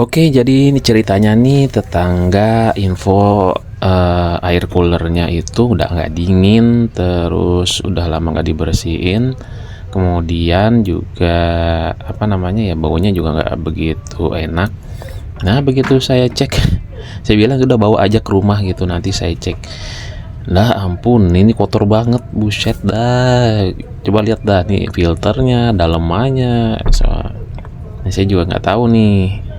Oke, jadi ini ceritanya nih, tetangga info air coolernya itu udah nggak dingin, terus udah lama nggak dibersihin, kemudian juga apa namanya ya, baunya juga nggak begitu enak. Nah, begitu saya cek, saya bilang udah bawa aja ke rumah gitu, nanti saya cek. Lah ampun, ini kotor banget, buset dah. Coba lihat dah nih filternya, dalemannya. Saya juga nggak tahu nih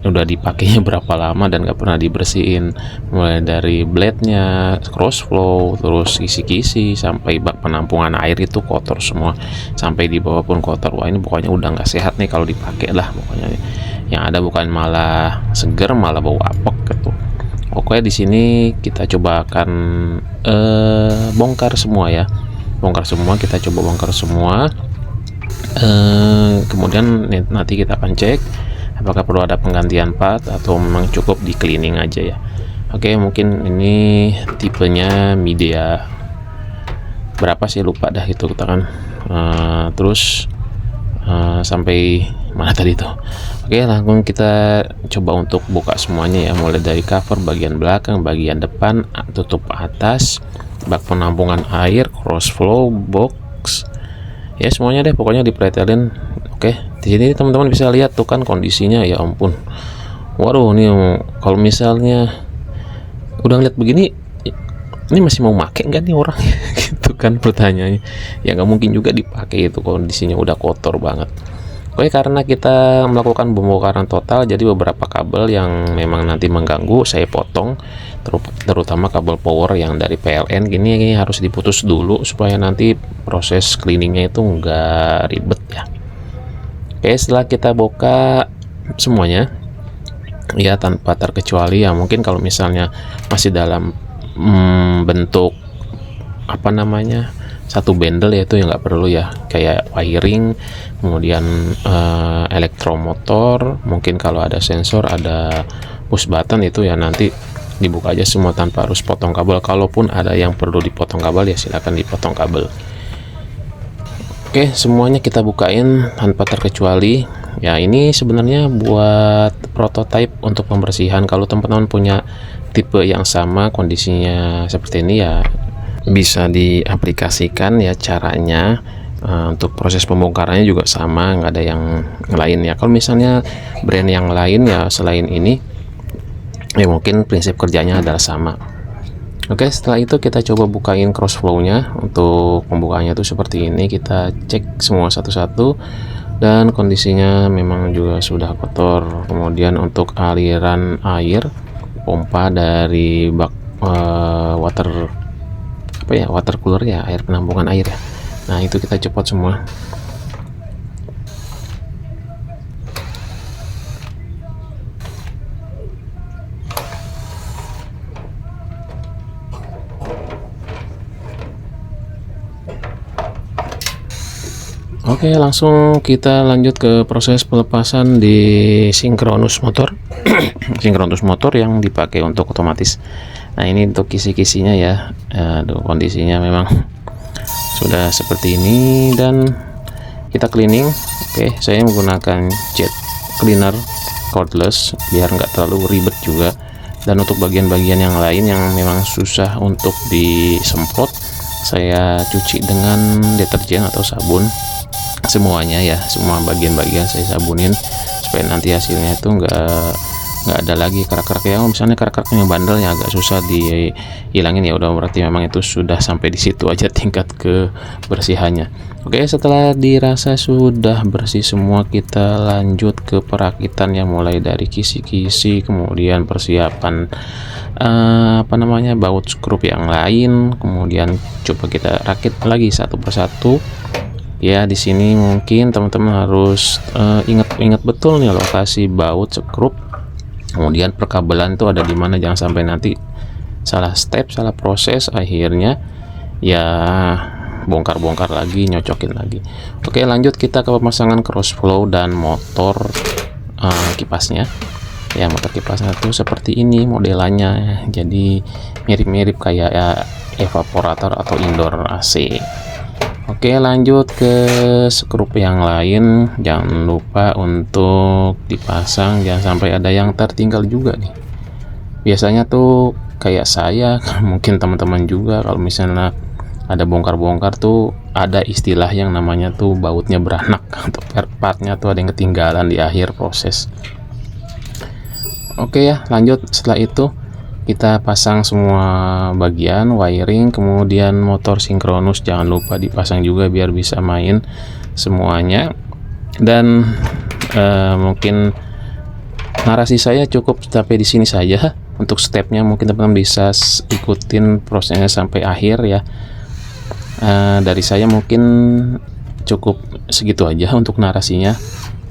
udah dipakainya berapa lama dan gak pernah dibersihin, mulai dari blade-nya, cross flow, terus kisi-kisi sampai bak penampungan air itu kotor semua, sampai di bawah pun kotor. Wah, ini pokoknya udah nggak sehat nih kalau dipakai lah. Pokoknya yang ada bukan malah seger, malah bau apek gitu. Oke, di sini kita coba akan bongkar semua ya, kita coba bongkar semua. Kemudian nanti kita akan cek apakah perlu ada penggantian part atau memang cukup di cleaning aja ya. Oke, mungkin ini tipenya media berapa sih, lupa dah itu kita kan. Terus sampai mana tadi tuh. Oke, langsung kita coba untuk buka semuanya ya, mulai dari cover bagian belakang, bagian depan, tutup atas, bak penampungan air, cross flow, box ya, semuanya deh pokoknya dipretelin. Oke, di sini teman-teman bisa lihat tuh kan kondisinya, ya ampun. Waduh, nih kalau misalnya udah ngeliat begini, ini masih mau make nggak nih orang? Gitu kan pertanyaannya. Ya nggak mungkin juga dipakai, itu kondisinya udah kotor banget. Oke, karena kita melakukan pembongkaran total, jadi beberapa kabel yang memang nanti mengganggu saya potong, terutama kabel power yang dari PLN gini harus diputus dulu supaya nanti proses cleaningnya itu nggak ribet ya. Oke, setelah kita buka semuanya ya tanpa terkecuali ya, mungkin kalau misalnya masih dalam bentuk apa namanya satu bundle ya, itu ya nggak perlu ya, kayak wiring, kemudian elektromotor, mungkin kalau ada sensor, ada push button, itu ya nanti dibuka aja semua tanpa harus potong kabel. Kalaupun ada yang perlu dipotong kabel ya silakan dipotong kabel. Oke, semuanya kita bukain tanpa terkecuali ya. Ini sebenarnya buat prototipe untuk pembersihan. Kalau teman-teman punya tipe yang sama kondisinya seperti ini ya bisa diaplikasikan ya caranya. Untuk proses pembongkarannya juga sama, nggak ada yang lain ya. Kalau misalnya brand yang lain ya selain ini ya mungkin prinsip kerjanya adalah sama. Oke, setelah itu kita coba bukain cross flow-nya. Untuk pembukaannya tuh seperti ini, kita cek semua satu-satu dan kondisinya memang juga sudah kotor. Kemudian untuk aliran air pompa dari bak water cooler ya, air penampungan air ya. Nah, itu kita copot semua. Oke, langsung kita lanjut ke proses pelepasan di sinkronus motor. Sinkronus motor yang dipakai untuk otomatis. Nah, ini untuk kisi-kisinya ya. Aduh, kondisinya memang sudah seperti ini dan kita cleaning. Oke, saya menggunakan jet cleaner cordless biar nggak terlalu ribet juga. Dan untuk bagian-bagian yang lain yang memang susah untuk disemprot, saya cuci dengan deterjen atau sabun. Semuanya ya, semua bagian-bagian saya sabunin supaya nanti hasilnya itu nggak ada lagi kerak-kerak ya. Misalnya kerak-kerak yang bandelnya agak susah dihilangin ya, udah berarti memang itu sudah sampai di situ aja tingkat kebersihannya. Oke, setelah dirasa sudah bersih semua, kita lanjut ke perakitan yang mulai dari kisi-kisi, kemudian persiapan baut skrup yang lain, kemudian coba kita rakit lagi satu persatu. Ya, di sini mungkin teman-teman harus ingat betul nih lokasi baut skrup, kemudian perkabelan itu ada di mana, jangan sampai nanti salah step, salah proses, akhirnya ya bongkar-bongkar lagi, nyocokin lagi. Oke, lanjut kita ke pemasangan cross flow dan motor kipasnya. Ya, motor kipasnya itu seperti ini modelannya, jadi mirip-mirip kayak ya, evaporator atau indoor AC. Oke, Oke, lanjut ke skrup yang lain. Jangan lupa untuk dipasang, jangan sampai ada yang tertinggal juga nih. Biasanya tuh kayak saya, mungkin teman-teman juga, kalau misalnya ada bongkar-bongkar tuh ada istilah yang namanya tuh bautnya beranak atau partnya tuh ada yang ketinggalan di akhir proses. Oke ya, lanjut. Setelah itu kita pasang semua bagian wiring, kemudian motor sinkronus jangan lupa dipasang juga biar bisa main semuanya. Dan mungkin narasi saya cukup sampai di sini saja. Untuk stepnya mungkin teman-teman bisa ikutin prosesnya sampai akhir ya. Dari saya mungkin cukup segitu aja untuk narasinya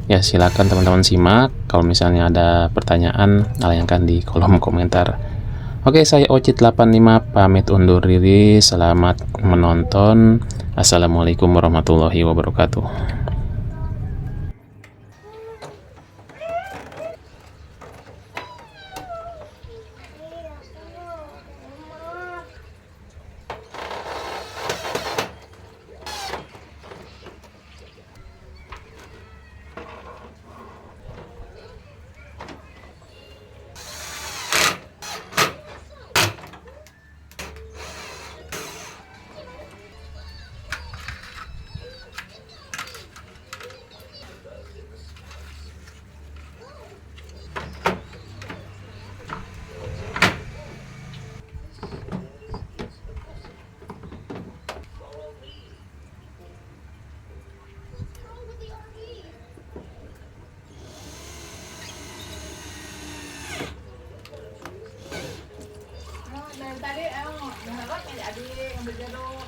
ya. Silakan teman-teman simak. Kalau misalnya ada pertanyaan, layangkan di kolom komentar. Oke, saya Ocit85 pamit undur diri. Selamat menonton. Assalamualaikum warahmatullahi wabarakatuh. Tadi berharap jadi ambil jeruk,